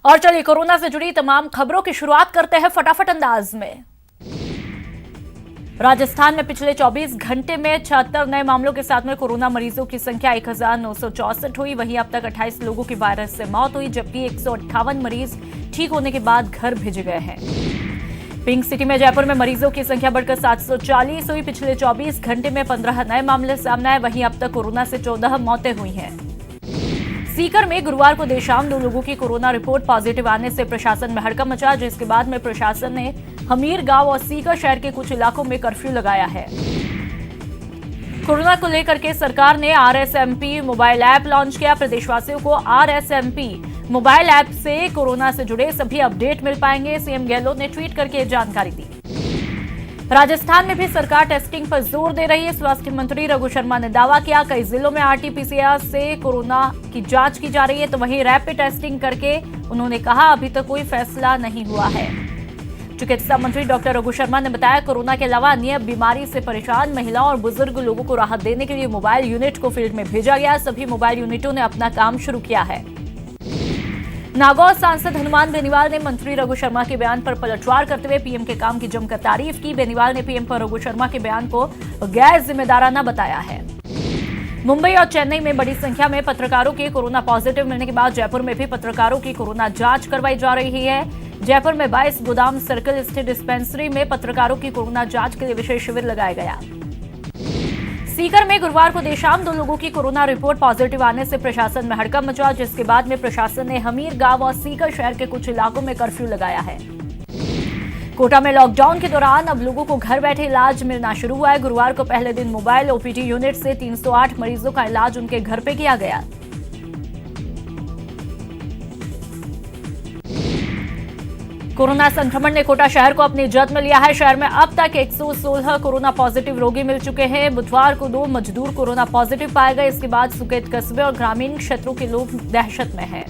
और चलिए कोरोना से जुड़ी तमाम खबरों की शुरुआत करते हैं फटाफट अंदाज में। राजस्थान में पिछले 24 घंटे में 76 नए मामलों के साथ में कोरोना मरीजों की संख्या 1964 हुई। वहीं अब तक 28 लोगों की वायरस से मौत हुई, जबकि 158 मरीज ठीक होने के बाद घर भेजे गए हैं। पिंक सिटी में जयपुर में मरीजों की संख्या बढ़कर 740 हुई। पिछले 24 घंटे में 15 नए मामले सामने आए। वहीं अब तक कोरोना से 14 मौतें हुई हैं। सीकर में गुरुवार को देर शाम 2 लोगों की कोरोना रिपोर्ट पॉजिटिव आने से प्रशासन में हड़कंप मचा, जिसके बाद में प्रशासन ने हमीर गांव और सीकर शहर के कुछ इलाकों में कर्फ्यू लगाया है। कोरोना को लेकर के सरकार ने RSMP मोबाइल ऐप लॉन्च किया। प्रदेशवासियों को RSMP मोबाइल ऐप से कोरोना से जुड़े सभी अपडेट मिल पाएंगे। सीएम गहलोत ने ट्वीट करके जानकारी दी। राजस्थान में भी सरकार टेस्टिंग पर जोर दे रही है। स्वास्थ्य मंत्री रघु शर्मा ने दावा किया, कई जिलों में RT-PCR से कोरोना की जांच की जा रही है, तो वहीं रैपिड टेस्टिंग करके उन्होंने कहा अभी तक कोई फैसला नहीं हुआ है। चिकित्सा मंत्री डॉक्टर रघु शर्मा ने बताया, कोरोना के अलावा अन्य बीमारी से परेशान महिलाओं और बुजुर्ग लोगों को राहत देने के लिए मोबाइल यूनिट को फील्ड में भेजा गया। सभी मोबाइल यूनिटों ने अपना काम शुरू किया है। नागौर सांसद हनुमान बेनीवाल ने मंत्री रघु शर्मा के बयान पर पलटवार करते हुए पीएम के काम की जमकर तारीफ की। बेनीवाल ने पीएम पर रघु शर्मा के बयान को गैर जिम्मेदाराना बताया है। मुंबई और चेन्नई में बड़ी संख्या में पत्रकारों के कोरोना पॉजिटिव मिलने के बाद जयपुर में भी पत्रकारों की कोरोना जांच करवाई जा रही है। जयपुर में 22 गोदाम सर्कल स्थित डिस्पेंसरी में पत्रकारों की कोरोना जांच के लिए विशेष शिविर लगाया गया। सीकर में गुरुवार को देर शाम 2 लोगों की कोरोना रिपोर्ट पॉजिटिव आने से प्रशासन में हड़कंप मचा, जिसके बाद में प्रशासन ने हमीर गांव और सीकर शहर के कुछ इलाकों में कर्फ्यू लगाया है। कोटा में लॉकडाउन के दौरान अब लोगों को घर बैठे इलाज मिलना शुरू हुआ है। गुरुवार को पहले दिन मोबाइल OPD यूनिट से 308 मरीजों का इलाज उनके घर पे किया गया। कोरोना संक्रमण ने कोटा शहर को अपनी जद में लिया है। शहर में अब तक 116 कोरोना पॉजिटिव रोगी मिल चुके हैं। बुधवार को 2 मजदूर कोरोना पॉजिटिव पाए गए। इसके बाद सुकेत कस्बे और ग्रामीण क्षेत्रों के लोग दहशत में हैं।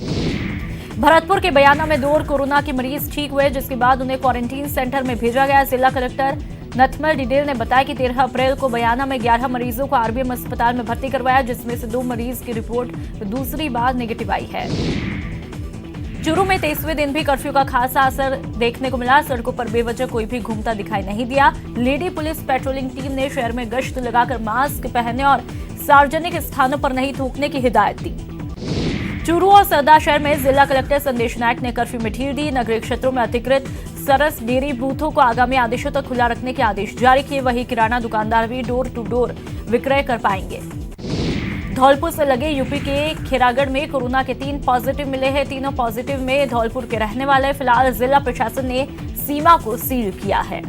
भरतपुर के बयाना में 2 और कोरोना के मरीज ठीक हुए, जिसके बाद उन्हें क्वारंटीन सेंटर में भेजा गया। जिला कलेक्टर नथमल डिडेल ने बताया कि 13 अप्रैल को बयाना में 11 मरीजों को RBM अस्पताल में भर्ती करवाया, जिसमें से 2 मरीज की रिपोर्ट दूसरी बार नेगेटिव आई है। चूरू में 23वें दिन भी कर्फ्यू का खासा असर देखने को मिला। सड़कों पर बेवजह कोई भी घूमता दिखाई नहीं दिया। लेडी पुलिस पेट्रोलिंग टीम ने शहर में गश्त लगाकर मास्क पहनने और सार्वजनिक स्थानों पर नहीं थूकने की हिदायत दी। चूरू और सरदा शहर में जिला कलेक्टर संदेश नायक ने कर्फ्यू में ढील दी। नगरीय क्षेत्रों में अधिकृत सरस डेयरी बूथों को आगामी आदेशों तक खुला रखने के आदेश जारी किए। वहीं किराना दुकानदार भी डोर टू डोर विक्रय कर पाएंगे। धौलपुर से लगे यूपी के खैरागढ़ में कोरोना के 3 पॉजिटिव मिले हैं। तीनों पॉजिटिव में धौलपुर के रहने वाले। फिलहाल जिला प्रशासन ने सीमा को सील किया है।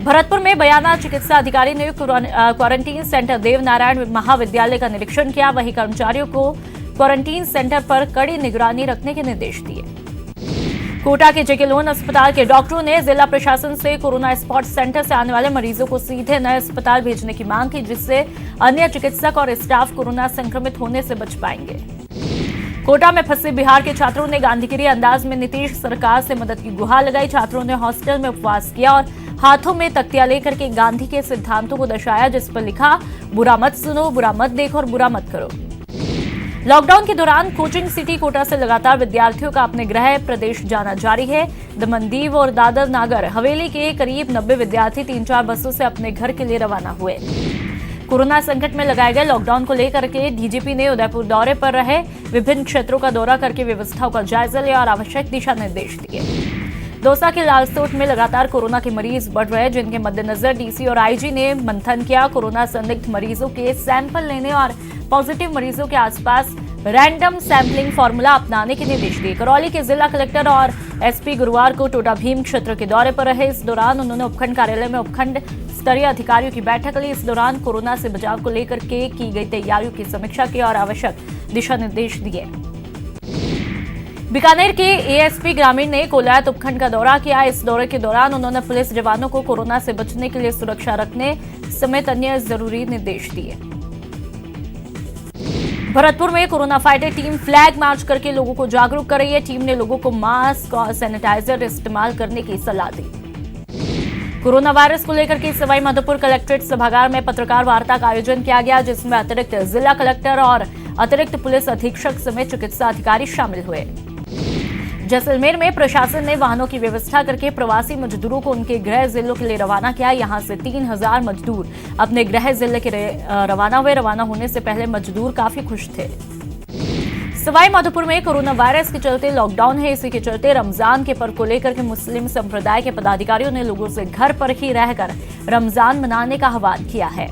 भरतपुर में बयाना चिकित्सा अधिकारी ने क्वारंटीन सेंटर देवनारायण महाविद्यालय का निरीक्षण किया। वहीं कर्मचारियों को क्वारंटीन सेंटर पर कड़ी निगरानी रखने के निर्देश दिए। कोटा के JK लोन अस्पताल के डॉक्टरों ने जिला प्रशासन से कोरोना स्पॉट सेंटर से आने वाले मरीजों को सीधे नए अस्पताल भेजने की मांग की, जिससे अन्य चिकित्सक और स्टाफ कोरोना संक्रमित होने से बच पाएंगे। कोटा में फंसे बिहार के छात्रों ने गांधीगिरी अंदाज में नीतीश सरकार से मदद की गुहार लगाई। छात्रों ने हॉस्टल में उपवास किया और हाथों में तख्तियां लेकर के गांधी के सिद्धांतों को दर्शाया, जिस पर लिखा, बुरा मत सुनो, बुरा मत देखो और बुरा मत करो। लॉकडाउन के दौरान कोचिंग सिटी कोटा से लगातार विद्यार्थियों का अपने गृह प्रदेश जाना जारी है। दमन दीव और दादर नागर हवेली के करीब 90 विद्यार्थी 3-4 बसों से अपने घर के लिए रवाना हुए। कोरोना संकट में लगाए गए लॉकडाउन को लेकर के DGP ने उदयपुर दौरे पर रहे। विभिन्न क्षेत्रों का दौरा करके व्यवस्थाओं का जायजा लिया और आवश्यक दिशा निर्देश दिए। दौसा के लालसोट में लगातार कोरोना के मरीज बढ़ रहे हैं, जिनके मद्देनजर DC और IG ने मंथन किया। कोरोना संदिग्ध मरीजों के सैंपल लेने और पॉजिटिव मरीजों के आसपास रैंडम सैंपलिंग फॉर्मूला अपनाने के निर्देश दिए। करौली के जिला कलेक्टर और SP गुरुवार को टोटा भीम क्षेत्र के दौरे पर रहे। इस दौरान उन्होंने उपखंड कार्यालय में उपखंड स्तरीय अधिकारियों की बैठक ली। इस दौरान कोरोना से बचाव को लेकर के की गई तैयारियों की समीक्षा की और आवश्यक दिशा निर्देश दिए। बीकानेर के ASP ग्रामीण ने कोलायत उपखंड का दौरा किया। इस दौरे के दौरान उन्होंने पुलिस जवानों को कोरोना से बचने के लिए सुरक्षा रखने समेत अन्य जरूरी निर्देश दिए। भरतपुर में corona fighter team flag march करके लोगों को जागरूक कर रही है। टीम ने लोगों को मास्क और सैनिटाइजर इस्तेमाल करने की सलाह दी। कोरोना वायरस को लेकर के सवाई माधोपुर कलेक्ट्रेट सभागार में पत्रकार वार्ता का आयोजन किया गया, जिसमें अतिरिक्त जिला कलेक्टर और अतिरिक्त पुलिस अधीक्षक समेत चिकित्सा अधिकारी शामिल हुए। जैसलमेर में प्रशासन ने वाहनों की व्यवस्था करके प्रवासी मजदूरों को उनके गृह जिलों के लिए रवाना किया। यहां से 3000 मजदूर अपने गृह जिले के रवाना हुए। रवाना होने से पहले मजदूर काफी खुश थे। सवाई माधोपुर में कोरोना वायरस के चलते लॉकडाउन है। इसी के चलते रमजान के पर्व को लेकर के मुस्लिम संप्रदाय के पदाधिकारियों ने लोगों से घर पर ही रहकर रमजान मनाने का आह्वान किया है।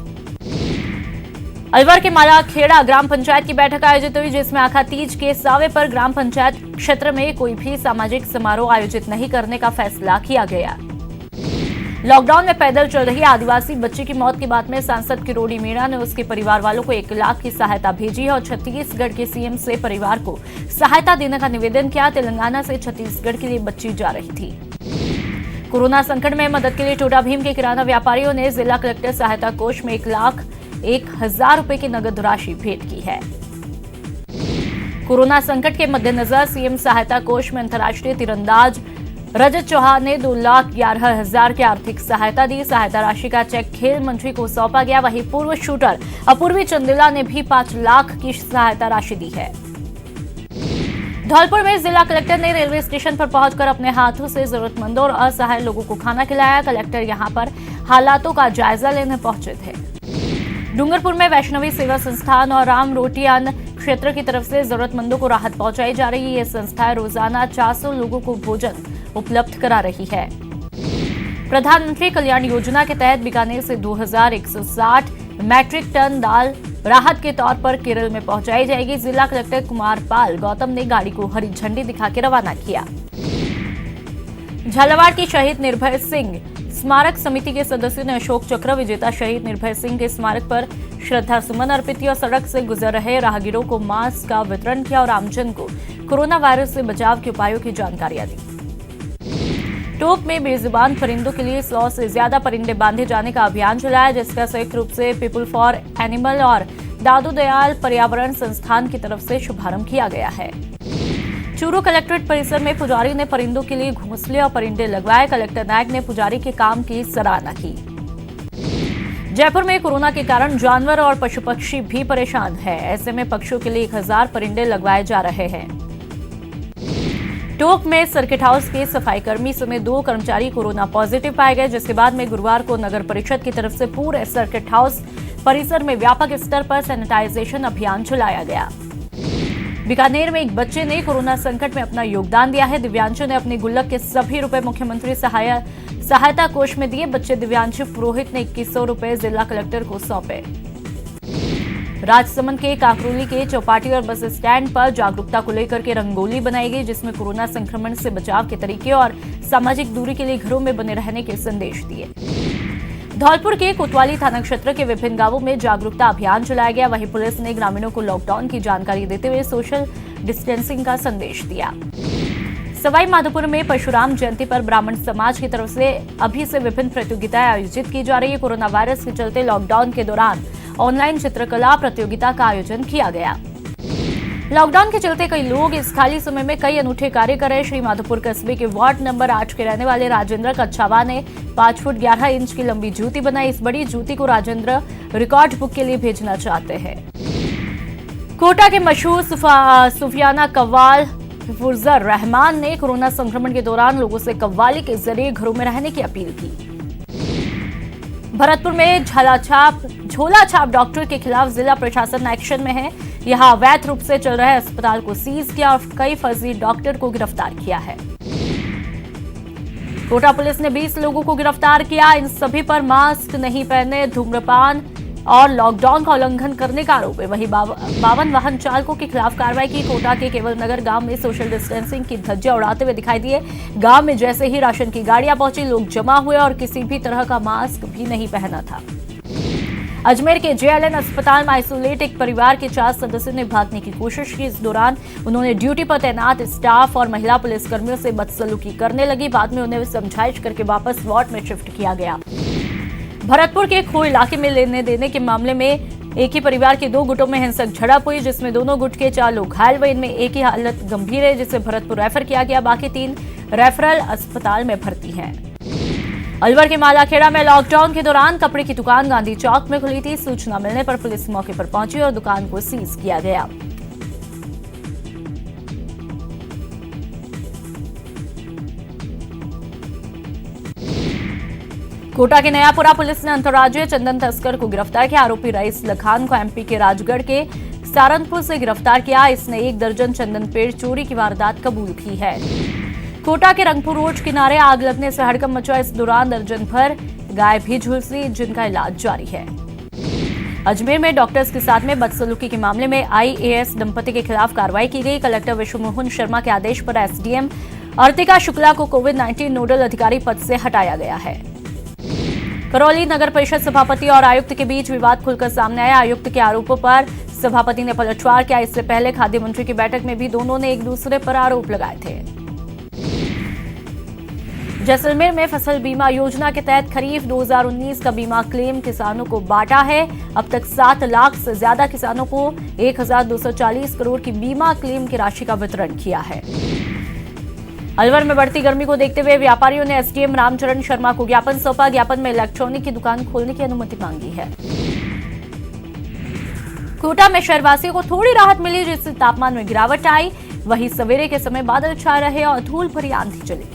अलवर के मालाखेड़ा ग्राम पंचायत की बैठक आयोजित हुई, जिसमें आखा तीज के सावे पर ग्राम पंचायत क्षेत्र में कोई भी सामाजिक समारोह आयोजित नहीं करने का फैसला किया गया। लॉकडाउन में पैदल चल रही आदिवासी बच्ची की मौत की बात में सांसद किरोड़ी मीणा ने उसके परिवार वालों को 1 लाख की सहायता भेजी है और छत्तीसगढ़ के सीएम से परिवार को सहायता देने का निवेदन किया। तेलंगाना से छत्तीसगढ़ के लिए बच्ची जा रही थी। कोरोना संकट में मदद के लिए टोडा भीम के किराना व्यापारियों ने जिला कलेक्टर सहायता कोष में 1,01,000 रुपए की नगद राशि भेंट की है। कोरोना संकट के मद्देनजर सीएम सहायता कोष में अंतर्राष्ट्रीय तीरंदाज रजत चौहान ने 2,11,000 की आर्थिक सहायता दी। सहायता राशि का चेक खेल मंत्री को सौंपा गया। वहीं पूर्व शूटर अपूर्वी चंदेला ने भी 5 लाख की सहायता राशि दी है। धौलपुर में जिला कलेक्टर ने रेलवे स्टेशन पर पहुंचकर अपने हाथों से जरूरतमंदों और असहाय लोगों को खाना खिलाया। कलेक्टर यहां पर हालातों का जायजा लेने पहुंचे थे। डूंगरपुर में वैष्णवी सेवा संस्थान और राम रोटी अन्न क्षेत्र की तरफ से जरूरतमंदों को राहत पहुंचाई जा रही है। ये संस्थाएं रोजाना 400 लोगों को भोजन उपलब्ध करा रही है। प्रधानमंत्री कल्याण योजना के तहत बीकानेर से 2,160 मैट्रिक टन दाल राहत के तौर पर केरल में पहुंचाई जाएगी। जिला कलेक्टर कुमार पाल गौतम ने गाड़ी को हरी झंडी दिखा के रवाना किया। झालावाड़ की शहीद निर्भय सिंह स्मारक समिति के सदस्यों ने अशोक चक्र विजेता शहीद निर्भय सिंह के स्मारक पर श्रद्धा सुमन अर्पित किया। सड़क से गुजर रहे राहगीरों को मास्क का वितरण किया और आमजन को कोरोना वायरस से बचाव के उपायों की जानकारियां दी। टोंक में बेजुबान परिंदों के लिए 100 से ज्यादा परिंदे बांधे जाने का अभियान चलाया, जिसका संयुक्त रूप से पीपुल फॉर एनिमल और दादू दयाल पर्यावरण संस्थान की तरफ से शुभारंभ किया गया है। चूरू कलेक्ट्रेट परिसर में पुजारी ने परिंदों के लिए घोंसले और परिंदे लगवाए। कलेक्टर नायक ने पुजारी के काम की सराहना की। जयपुर में कोरोना के कारण जानवर और पशु पक्षी भी परेशान हैं। ऐसे में पक्षियों के लिए 1000 परिंदे लगवाए जा रहे हैं। टोंक में सर्किट हाउस के सफाई कर्मी समेत 2 कर्मचारी कोरोना पॉजिटिव पाए गए, जिसके बाद में गुरुवार को नगर परिषद की तरफ से पूरे सर्किट हाउस परिसर में व्यापक स्तर पर सैनिटाइजेशन अभियान चलाया गया। बीकानेर में एक बच्चे ने कोरोना संकट में अपना योगदान दिया है। दिव्यांशु ने अपनी गुल्लक के सभी रुपए मुख्यमंत्री सहायता कोष में दिए। बच्चे दिव्यांशु पुरोहित ने 2100 रुपए जिला कलेक्टर को सौंपे। राजसमंद के काकरोली के चौपाटी और बस स्टैंड पर जागरूकता को लेकर के रंगोली बनाई गई, जिसमें कोरोना संक्रमण से बचाव के तरीके और सामाजिक दूरी के लिए घरों में बने रहने के संदेश दिए। धौलपुर के कोतवाली थाना क्षेत्र के विभिन्न गांवों में जागरूकता अभियान चलाया गया। वहीं पुलिस ने ग्रामीणों को लॉकडाउन की जानकारी देते हुए सोशल डिस्टेंसिंग का संदेश दिया। सवाई माधोपुर में परशुराम जयंती पर ब्राह्मण समाज की तरफ से अभी से विभिन्न प्रतियोगिताएं आयोजित की जा रही है। कोरोना वायरस के चलते लॉकडाउन के दौरान ऑनलाइन चित्रकला प्रतियोगिता का आयोजन किया गया। लॉकडाउन के चलते कई लोग इस खाली समय में कई अनूठे कार्य कर रहे। श्री माधोपुर कस्बे के वार्ड नंबर 8 के रहने वाले राजेंद्र कच्छावा ने 5 फुट 11 इंच की लंबी जूती बनाई। इस बड़ी जूती को राजेंद्र रिकॉर्ड बुक के लिए भेजना चाहते हैं। कोटा के मशहूर सुफियाना कव्वाल फुर्जर रहमान ने कोरोना संक्रमण के दौरान लोगों से कव्वाली के जरिए घरों में रहने की अपील की। भरतपुर में झोला छाप डॉक्टर के खिलाफ जिला प्रशासन एक्शन में है। यहां अवैध रूप से चल रहे अस्पताल को सीज किया और कई फर्जी डॉक्टर को गिरफ्तार किया है। कोटा पुलिस ने 20 लोगों को गिरफ्तार किया। इन सभी पर मास्क नहीं पहनने, धूम्रपान और लॉकडाउन का उल्लंघन करने का आरोप है। वहीं 52 वाहन चालकों के खिलाफ कार्रवाई की। कोटा के केवल नगर गांव में सोशल डिस्टेंसिंग की धज्जियां उड़ाते हुए दिखाई दिए। गांव में जैसे ही राशन की गाड़ियां पहुंची, लोग जमा हुए और किसी भी तरह का मास्क भी नहीं पहना था। अजमेर के जेएलएन अस्पताल में आइसोलेट एक परिवार के 4 सदस्यों ने भागने की कोशिश की। इस दौरान उन्होंने ड्यूटी पर तैनात स्टाफ और महिला पुलिसकर्मियों से बदसलूकी करने लगी। बाद में उन्हें समझाइश करके वापस वार्ड में शिफ्ट किया गया। भरतपुर के खो इलाके में लेने देने के मामले में एक ही परिवार के 2 गुटों में हिंसक झड़प हुई, जिसमें दोनों गुट के 4 लोग घायल हुए। इनमें एक की हालत गंभीर है, जिसे भरतपुर रेफर किया गया। बाकी 3 रेफरल अस्पताल में भर्ती हैं। अलवर के मालाखेड़ा में लॉकडाउन के दौरान कपड़े की दुकान गांधी चौक में खुली थी। सूचना मिलने पर पुलिस मौके पर पहुंची और दुकान को सीज किया गया। कोटा के नयापुरा पुलिस ने अंतर्राज्यीय चंदन तस्कर को गिरफ्तार किया। आरोपी रईस लखान को एमपी के राजगढ़ के सारनपुर से गिरफ्तार किया। इसने 1 दर्जन चंदन पेड़ चोरी की वारदात कबूल की है। कोटा के रंगपुर रोड किनारे आग लगने से हड़कंप मचा। इस दौरान दर्जन भर गाय भी झुलसी, जिनका इलाज जारी है। अजमेर में डॉक्टर्स के साथ में बदसलूकी के मामले में आईएएस दंपति के खिलाफ कार्रवाई की गई। कलेक्टर विश्वमोहन शर्मा के आदेश पर एसडीएम अर्तिका शुक्ला को कोविड-19 नोडल अधिकारी पद से हटाया गया है। करौली नगर परिषद सभापति और आयुक्त के बीच विवाद खुलकर सामने आया। आयुक्त के आरोपों पर सभापति ने पलटवार किया। इससे पहले खाद्य मंत्री की बैठक में भी दोनों ने एक दूसरे पर आरोप लगाए थे। जैसलमेर में फसल बीमा योजना के तहत खरीफ 2019 का बीमा क्लेम किसानों को बांटा है। अब तक 7 लाख से ज्यादा किसानों को 1240 करोड़ की बीमा क्लेम की राशि का वितरण किया है। अलवर में बढ़ती गर्मी को देखते हुए व्यापारियों ने एसडीएम रामचरण शर्मा को ज्ञापन सौंपा। ज्ञापन में इलेक्ट्रॉनिक की दुकान खोलने की अनुमति मांगी है। कोटा में शहरवासियों को थोड़ी राहत मिली, जिससे तापमान में गिरावट आई। वहीं सवेरे के समय बादल छाए रहे और धूल भरी आंधी चली।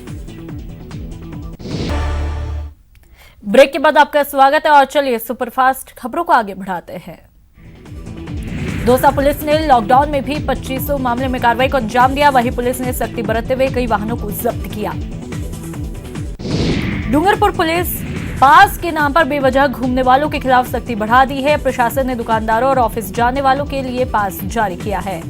ब्रेक के बाद आपका स्वागत है और चलिए सुपरफास्ट खबरों को आगे बढ़ाते हैं। दौसा पुलिस ने लॉकडाउन में भी 2500 मामले में कार्रवाई को अंजाम दिया। वहीं पुलिस ने सख्ती बरतते हुए कई वाहनों को जब्त किया। डूंगरपुर पुलिस पास के नाम पर बेवजह घूमने वालों के खिलाफ सख्ती बढ़ा दी है। प्रशासन ने दुकानदारों और ऑफिस जाने वालों के लिए पास जारी किया है।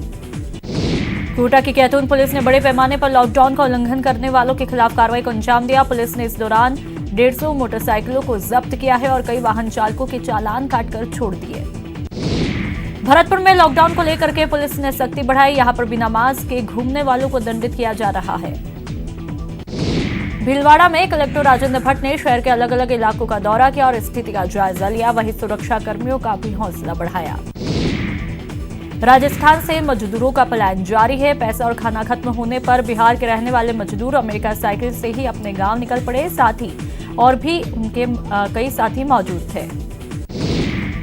कोटा की कैथून पुलिस ने बड़े पैमाने पर लॉकडाउन का उल्लंघन करने वालों के खिलाफ कार्रवाई को अंजाम दिया। पुलिस ने इस दौरान 150 मोटरसाइकिलों को जब्त किया है और कई वाहन चालकों के चालान काटकर छोड़ दिए। भरतपुर में लॉकडाउन को लेकर के पुलिस ने सख्ती बढ़ाई। यहां पर बिना मास्क के घूमने वालों को दंडित किया जा रहा है। भीलवाड़ा में कलेक्टर राजेंद्र भट्ट ने शहर के अलग अलग इलाकों का दौरा किया और स्थिति का जायजा लिया। वहीं सुरक्षा कर्मियों का भी हौसला बढ़ाया। राजस्थान से मजदूरों का पलायन जारी है। पैसा और खाना खत्म होने पर बिहार के रहने वाले मजदूर अमेरिका साइकिल से ही अपने गांव निकल पड़े। साथ ही और भी उनके कई साथी मौजूद थे।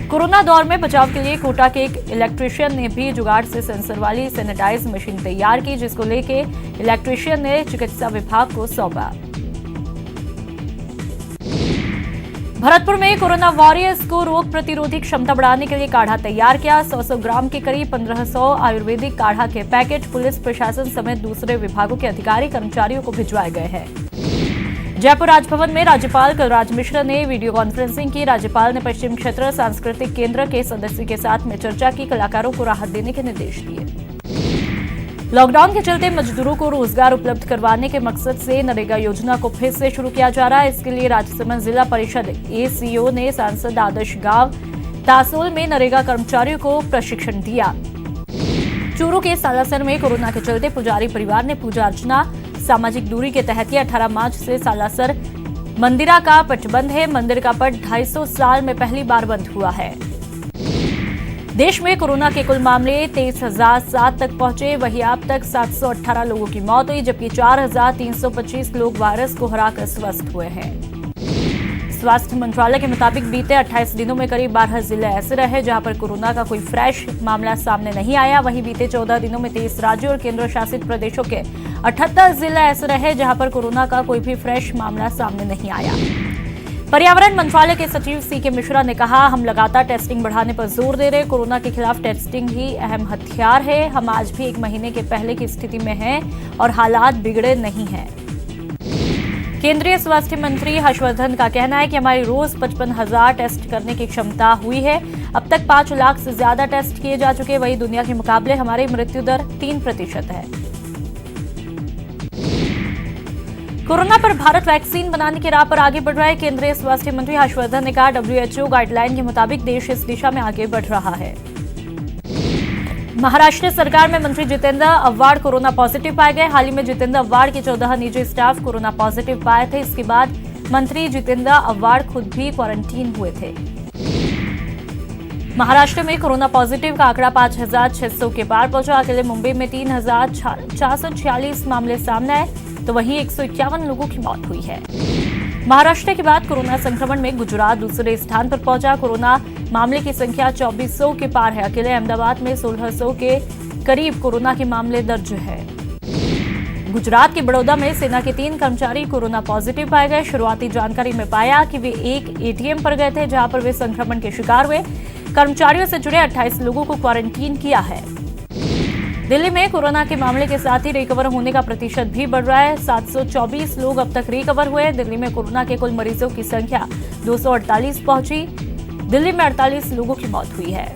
कोरोना दौर में बचाव के लिए कोटा के एक इलेक्ट्रीशियन ने भी जुगाड़ से सेंसर वाली सैनिटाइज मशीन तैयार की, जिसको लेके इलेक्ट्रीशियन ने चिकित्सा विभाग को सौंपा। भरतपुर में कोरोना वॉरियर्स को रोग प्रतिरोधी क्षमता बढ़ाने के लिए काढ़ा तैयार किया। 100 ग्राम के करीब 1500 आयुर्वेदिक काढ़ा के पैकेट पुलिस प्रशासन समेत दूसरे विभागों के अधिकारी कर्मचारियों को भिजवाए गए हैं। जयपुर राजभवन में राज्यपाल कलराज मिश्र ने वीडियो कॉन्फ्रेंसिंग की। राज्यपाल ने पश्चिम क्षेत्र सांस्कृतिक केंद्र के सदस्य के साथ में चर्चा की। कलाकारों को राहत देने के निर्देश दिए। लॉकडाउन के चलते मजदूरों को रोजगार उपलब्ध करवाने के मकसद से नरेगा योजना को फिर से शुरू किया जा रहा है। इसके लिए राजसमंद जिला परिषद एसीओ ने सांसद आदर्श गांव तासोल में नरेगा कर्मचारियों को प्रशिक्षण दिया। चूरू के सालासर में कोरोना के चलते पुजारी परिवार ने पूजा अर्चना सामाजिक दूरी के तहत ही 18 मार्च से सालासर मंदिरा का पट बंद है। मंदिर का पट 250 साल में पहली बार बंद हुआ है। देश में कोरोना के कुल मामले 23,007 तक पहुंचे। वहीं अब तक 718 लोगों की मौत हुई, जबकि 4,325 लोग वायरस को हराकर स्वस्थ हुए हैं। स्वास्थ्य मंत्रालय के मुताबिक बीते 28 दिनों में करीब 12 जिले ऐसे रहे जहां पर कोरोना का कोई फ्रेश मामला सामने नहीं आया। वहीं बीते 14 दिनों में 23 राज्यों और केंद्र शासित प्रदेशों के 78 जिले ऐसे रहे जहां पर कोरोना का कोई भी फ्रेश मामला सामने नहीं आया। पर्यावरण मंत्रालय के सचिव सीके मिश्रा ने कहा, हम लगातार टेस्टिंग बढ़ाने पर जोर दे रहे। कोरोना के खिलाफ टेस्टिंग ही अहम हथियार है। हम आज भी 1 महीने के पहले की स्थिति में हैं और हालात बिगड़े नहीं हैं। केंद्रीय स्वास्थ्य मंत्री हर्षवर्धन का कहना है कि हमारी रोज 55,000 टेस्ट करने की क्षमता हुई है। अब तक 5 लाख से ज्यादा टेस्ट किए जा चुके। वहीं दुनिया के मुकाबले हमारी मृत्यु दर 3% है। कोरोना पर भारत वैक्सीन बनाने की राह पर आगे बढ़ रहा है। केंद्रीय स्वास्थ्य मंत्री हर्षवर्धन ने कहा, WHO गाइडलाइन के मुताबिक देश इस दिशा में आगे बढ़ रहा है। महाराष्ट्र सरकार में मंत्री जितेंद्र अव्वाड कोरोना पॉजिटिव पाए गए। हाल ही में जितेंद्र अव्वाड के 14 निजी स्टाफ कोरोना पॉजिटिव पाए थे। इसके बाद मंत्री जितेंद्र अव्वाड खुद भी क्वारंटीन हुए थे। महाराष्ट्र में कोरोना पॉजिटिव का आंकड़ा 5,600 के पार पहुंचा। अकेले मुंबई में 3,446 मामले सामने आए, तो वहीं 151 लोगों की मौत हुई है। महाराष्ट्र के बाद कोरोना संक्रमण में गुजरात दूसरे स्थान पर पहुंचा। कोरोना मामले की संख्या 2400 के पार है। अकेले अहमदाबाद में 1600 के करीब कोरोना के मामले दर्ज है। गुजरात के बड़ौदा में सेना के 3 कर्मचारी कोरोना पॉजिटिव पाए गए। शुरुआती जानकारी में पाया कि वे एक एटीएम पर गए थे, जहां पर वे संक्रमण के शिकार हुए। कर्मचारियों से जुड़े 28 लोगों को क्वारंटीन किया है। दिल्ली में कोरोना के मामले के साथ ही रिकवर होने का प्रतिशत भी बढ़ रहा है। 724 लोग अब तक रिकवर हुए। दिल्ली में कोरोना के कुल मरीजों की संख्या 248 पहुंची। दिल्ली में 48 लोगों की मौत हुई है।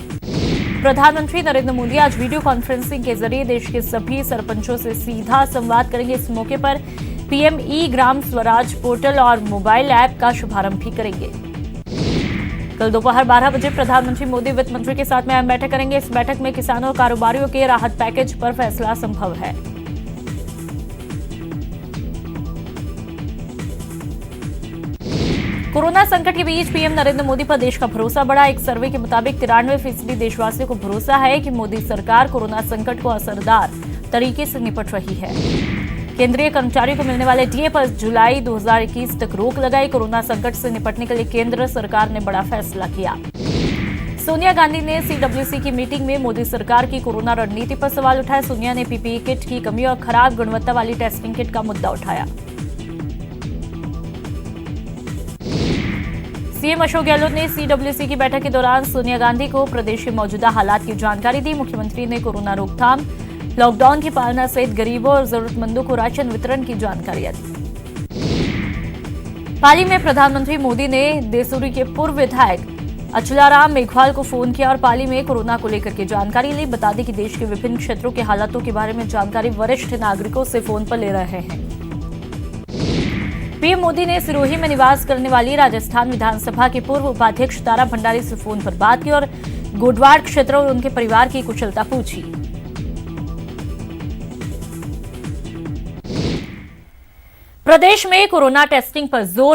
प्रधानमंत्री नरेंद्र मोदी आज वीडियो कॉन्फ्रेंसिंग के जरिए देश के सभी सरपंचों से सीधा संवाद करेंगे। इस मौके पर पीएम ई ग्राम स्वराज पोर्टल और मोबाइल ऐप का शुभारंभ भी करेंगे। कल दोपहर 12 बजे प्रधानमंत्री मोदी वित्त मंत्री के साथ में अहम बैठक करेंगे। इस बैठक में किसानों और कारोबारियों के राहत पैकेज पर फैसला संभव है। कोरोना संकट के बीच पीएम नरेंद्र मोदी पर देश का भरोसा बढ़ा। एक सर्वे के मुताबिक 93% देशवासियों को भरोसा है कि मोदी सरकार कोरोना संकट को असरदार तरीके से निपट रही है। केंद्रीय कर्मचारियों को मिलने वाले डीए पर जुलाई 2021 तक रोक लगाई। कोरोना संकट से निपटने के लिए केंद्र सरकार ने बड़ा फैसला किया। सोनिया गांधी ने सीडब्ल्यूसी की मीटिंग में मोदी सरकार की कोरोना रणनीति पर सवाल उठाए। सोनिया ने पीपीई किट की कमी और खराब गुणवत्ता वाली टेस्टिंग किट का मुद्दा उठाया। सीएम अशोक गहलोत ने सीडब्ल्यूसी की बैठक के दौरान सोनिया गांधी को प्रदेश के मौजूदा हालात की जानकारी दी। मुख्यमंत्री ने कोरोना रोकथाम, लॉकडाउन की पालना सहित गरीबों और जरूरतमंदों को राशन वितरण की जानकारियां दी। पाली में प्रधानमंत्री मोदी ने देसूरी के पूर्व विधायक अचलाराम मेघवाल को फोन किया और पाली में कोरोना को लेकर के जानकारी ली। बता दें कि देश के विभिन्न क्षेत्रों के हालातों के बारे में जानकारी वरिष्ठ नागरिकों से फोन पर ले रहे हैं। पीएम मोदी ने सिरोही में निवास करने वाली राजस्थान विधानसभा के पूर्व उपाध्यक्ष तारा भंडारी से फोन पर बात की और गोडवाड़ क्षेत्र और उनके परिवार की कुशलता पूछी। प्रदेश में कोरोना टेस्टिंग पर जोर